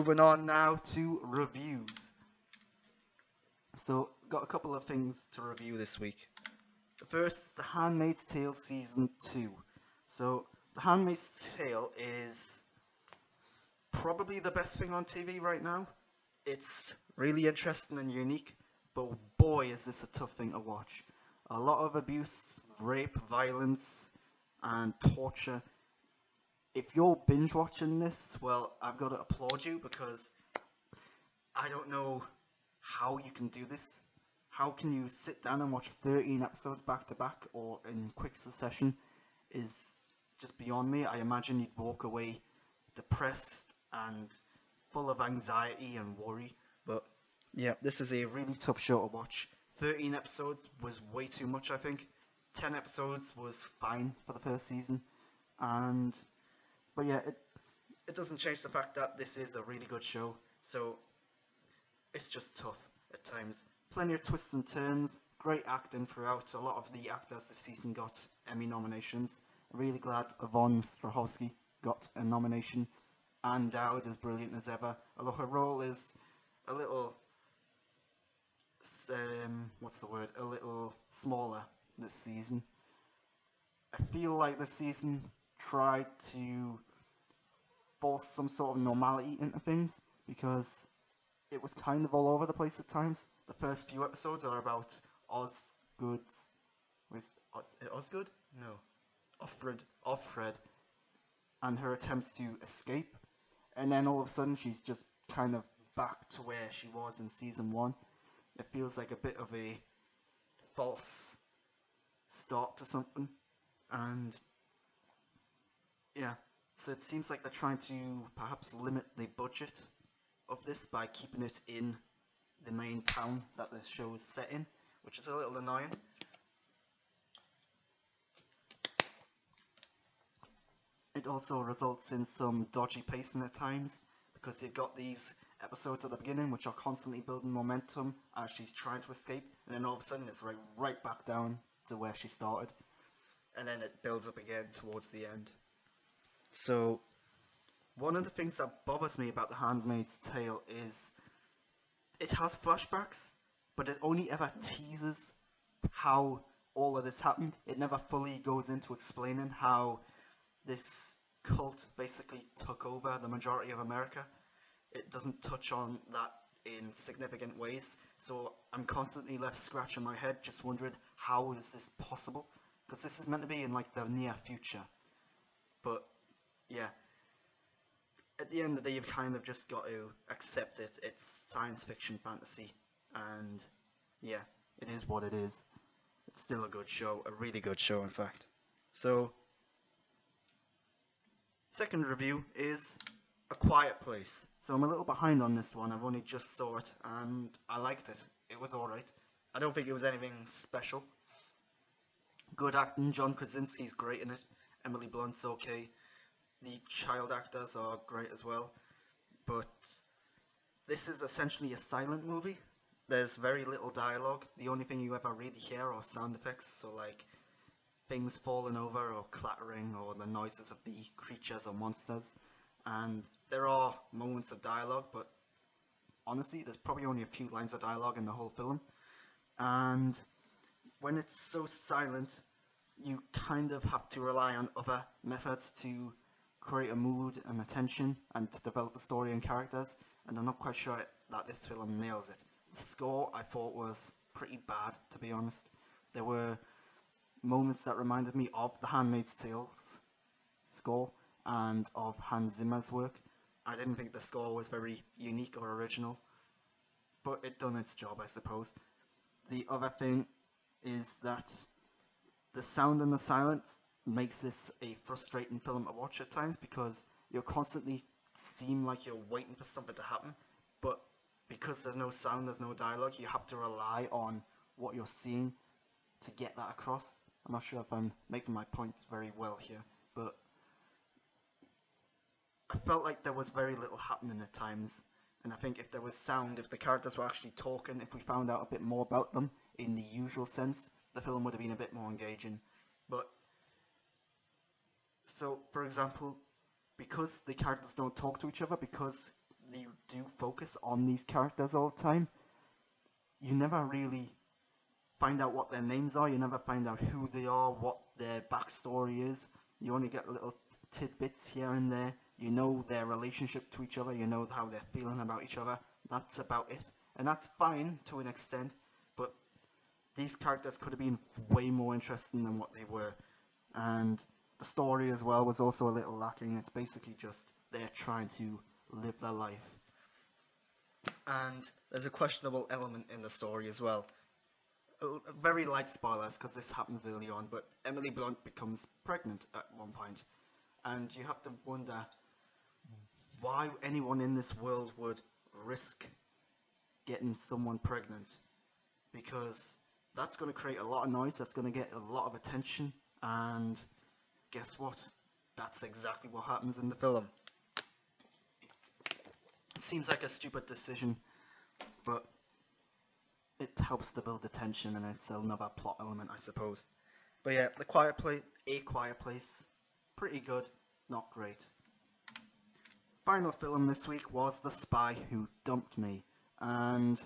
moving on now to reviews. So, got a couple of things to review this week. The first is The Handmaid's Tale Season 2. So, The Handmaid's Tale is probably the best thing on TV right now. It's really interesting and unique, but boy is this a tough thing to watch. A lot of abuse, rape, violence, and torture. If you're binge watching this, well, I've got to applaud you, because I don't know how you can do this. How can you sit down and watch 13 episodes back to back or in quick succession is just beyond me. I imagine you'd walk away depressed and full of anxiety and worry. But yeah, this is a really tough show to watch. 13 episodes was way too much, I think. 10 episodes was fine for the first season. But yeah, it doesn't change the fact that this is a really good show. So it's just tough at times. Plenty of twists and turns, great acting throughout. A lot of the actors this season got Emmy nominations. Really glad Yvonne Strahovski got a nomination. Anne Dowd is brilliant as ever, although her role is a little, a little smaller this season. I feel like this season tried to force some sort of normality into things, because it was kind of all over the place at times. The first few episodes are about Osgood's... Osgood? No. Offred. And her attempts to escape. And then all of a sudden she's just kind of back to where she was in season 1. It feels like a bit of a false start to something. And yeah, so it seems like they're trying to perhaps limit the budget of this by keeping it in the main town that the show is set in, which is a little annoying. It also results in some dodgy pacing at times, because you've got these episodes at the beginning which are constantly building momentum as she's trying to escape, and then all of a sudden it's right back down to where she started, and then it builds up again towards the end. So one of the things that bothers me about The Handmaid's Tale is it has flashbacks, but it only ever teases how all of this happened. It never fully goes into explaining how this cult basically took over the majority of America. It doesn't touch on that in significant ways, so I'm constantly left scratching my head just wondering, how is this possible? Because this is meant to be in like the near future. But yeah, at the end of the day, you've kind of just got to accept it. It's science fiction fantasy, and yeah, it is what it is. It's still a good show, a really good show in fact. So, second review is A Quiet Place. So I'm a little behind on this one. I've only just saw it, and I liked it. It was alright. I don't think it was anything special. Good acting. John Krasinski's great in it. Emily Blunt's okay. The child actors are great as well. But this is essentially a silent movie. There's very little dialogue. The only thing you ever really hear are sound effects. So like things falling over or clattering, or the noises of the creatures or monsters. And there are moments of dialogue, but honestly there's probably only a few lines of dialogue in the whole film. And when it's so silent, you kind of have to rely on other methods to create a mood and attention and to develop a story and characters, and I'm not quite sure that this film nails it. The score I thought was pretty bad, to be honest. There were moments that reminded me of The Handmaid's Tale's score and of Hans Zimmer's work. I didn't think the score was very unique or original, but it done its job, I suppose. The other thing is that the sound and the silence makes this a frustrating film to watch at times, because you'll constantly seem like you're waiting for something to happen, but because there's no sound, there's no dialogue, you have to rely on what you're seeing to get that across. I'm not sure if I'm making my points very well here, but I felt like there was very little happening at times, and I think if there was sound, if the characters were actually talking, if we found out a bit more about them in the usual sense, the film would have been a bit more engaging. But so, for example, because the characters don't talk to each other, because they do focus on these characters all the time, you never really find out what their names are, you never find out who they are, what their backstory is. You only get little tidbits here and there. You know their relationship to each other, you know how they're feeling about each other. That's about it. And that's fine to an extent, but these characters could have been way more interesting than what they were. And the story as well was also a little lacking. It's basically just they're trying to live their life. And there's a questionable element in the story as well. Very light spoilers because this happens early on, but Emily Blunt becomes pregnant at one point, and you have to wonder why anyone in this world would risk getting someone pregnant, because that's going to create a lot of noise, that's going to get a lot of attention, and guess what? That's exactly what happens in the film. It seems like a stupid decision, but it helps to build the tension, and it's another plot element, I suppose. But yeah, A Quiet Place, pretty good, not great. Final film this week was The Spy Who Dumped Me, and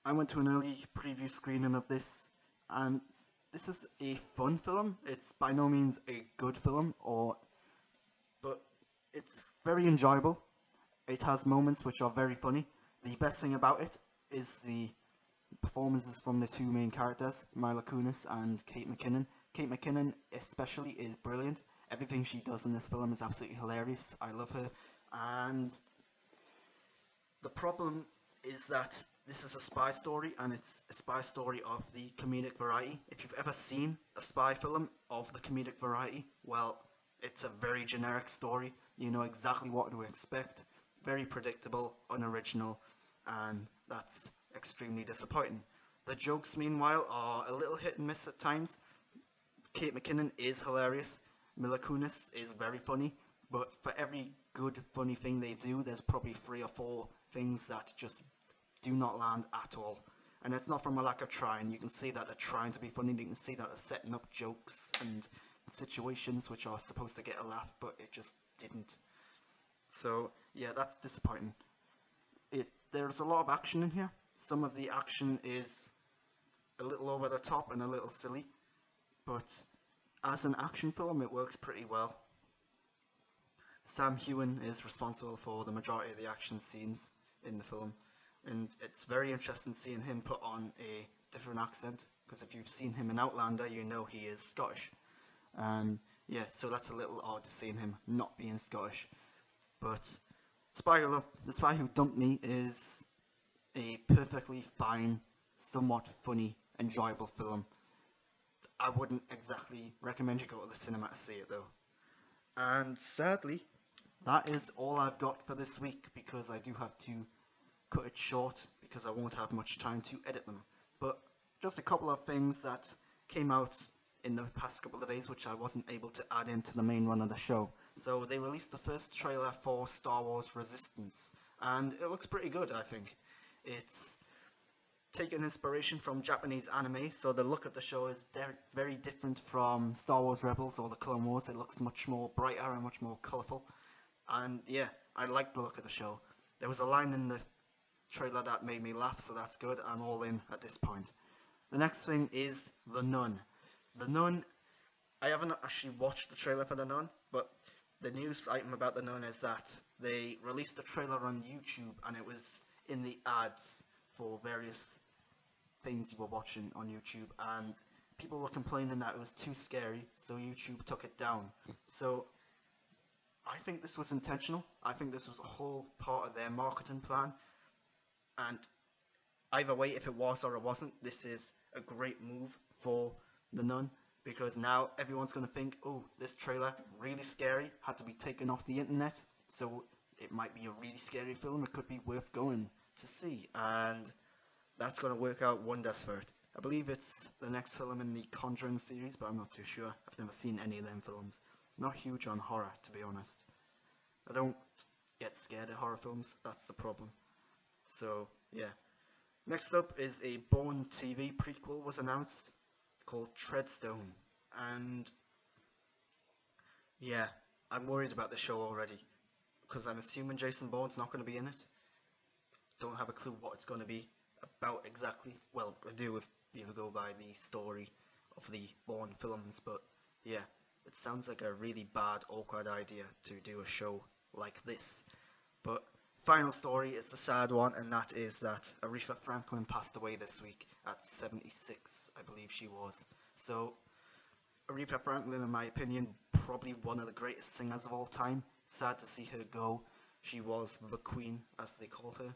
I went to an early preview screening of this, and this is a fun film. It's by no means a good film, but it's very enjoyable. It has moments which are very funny. The best thing about it is the performances from the two main characters, Mila Kunis and Kate McKinnon. Kate McKinnon especially is brilliant. Everything she does in this film is absolutely hilarious. I love her. And the problem is that this is a spy story, and it's a spy story of the comedic variety. If you've ever seen a spy film of the comedic variety, well, it's a very generic story. You know exactly what to expect. Very predictable, unoriginal, and that's extremely disappointing. The jokes, meanwhile, are a little hit and miss at times. Kate McKinnon is hilarious. Mila Kunis is very funny, but for every good, funny thing they do, there's probably 3 or 4 things that just do not land at all. And it's not from a lack of trying. You can see that they're trying to be funny. You can see that they're setting up jokes and situations which are supposed to get a laugh, but it just didn't. So yeah, that's disappointing. There's a lot of action in here. Some of the action is a little over the top and a little silly, but as an action film, it works pretty well. Sam Heughan is responsible for the majority of the action scenes in the film, and it's very interesting seeing him put on a different accent, because if you've seen him in Outlander, you know he is Scottish. And yeah, so that's a little odd to seeing him not being Scottish. But The Spy Who Dumped Me is a perfectly fine, somewhat funny, enjoyable film. I wouldn't exactly recommend you go to the cinema to see it though. And sadly, that is all I've got for this week, because I do have to cut it short because I won't have much time to edit them. But just a couple of things that came out in the past couple of days which I wasn't able to add into the main run of the show. So they released the first trailer for Star Wars Resistance, and it looks pretty good, I think. It's taken inspiration from Japanese anime, so the look of the show is very different from Star Wars Rebels or the Clone Wars. It looks much more brighter and much more colourful, and yeah, I like the look of the show. There was a line in the trailer that made me laugh, so that's good. I'm all in at this point. The next thing is The Nun. The Nun, I haven't actually watched the trailer for The Nun, but the news item about The Nun is that they released the trailer on YouTube, and it was in the ads for various things you were watching on YouTube, and people were complaining that it was too scary, so YouTube took it down. So I think this was intentional. I think this was a whole part of their marketing plan, and either way, if it was or it wasn't, this is a great move for The Nun, because now everyone's going to think, oh, this trailer, really scary, had to be taken off the internet, so it might be a really scary film. It could be worth going to see, and that's going to work out wonders for it. I believe it's the next film in the Conjuring series, but I'm not too sure. I've never seen any of them films. Not huge on horror, to be honest. I don't get scared of horror films, that's the problem. So, yeah. Next up is a Bourne TV prequel was announced called Treadstone, and yeah, I'm worried about the show already. because I'm assuming Jason Bourne's not going to be in it. Don't have a clue what it's going to be about exactly. Well, I do if you go by the story of the Bourne films, but yeah, it sounds like a really bad, awkward idea to do a show like this. But final story is the sad one, and that is that Aretha Franklin passed away this week at 76, I believe she was. So Aretha Franklin, in my opinion, probably one of the greatest singers of all time. Sad to see her go. She was the queen, as they called her.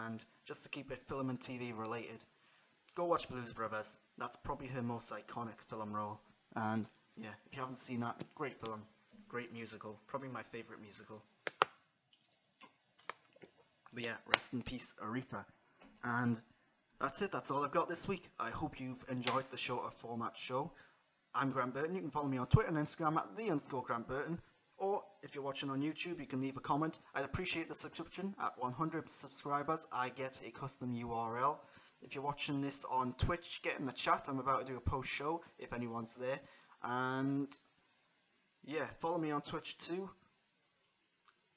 And just to keep it film and TV related, go watch Blues Brothers. That's probably her most iconic film role. And yeah, if you haven't seen that, great film, great musical, probably my favourite musical. But yeah, rest in peace, Aretha. And that's it, that's all I've got this week. I hope you've enjoyed the shorter format show. I'm Grant Burton. You can follow me on Twitter and Instagram at @the_Grant Burton. Or if you're watching on YouTube, you can leave a comment. I'd appreciate the subscription. At 100 subscribers, I get a custom URL. If you're watching this on Twitch, get in the chat. I'm about to do a post show if anyone's there. And yeah, follow me on Twitch too.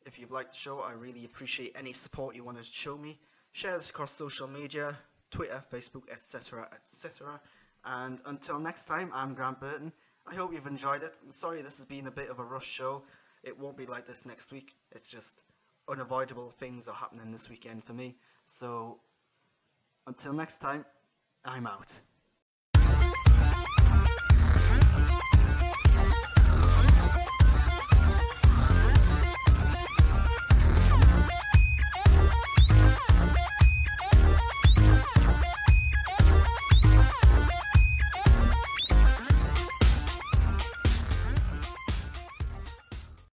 If you've liked the show, I really appreciate any support you want to show me. Share this across social media, Twitter, Facebook, etc., etc. And until next time, I'm Grant Burton. I hope you've enjoyed it. I'm sorry this has been a bit of a rush show. It won't be like this next week. It's just unavoidable things are happening this weekend for me. So until next time, I'm out.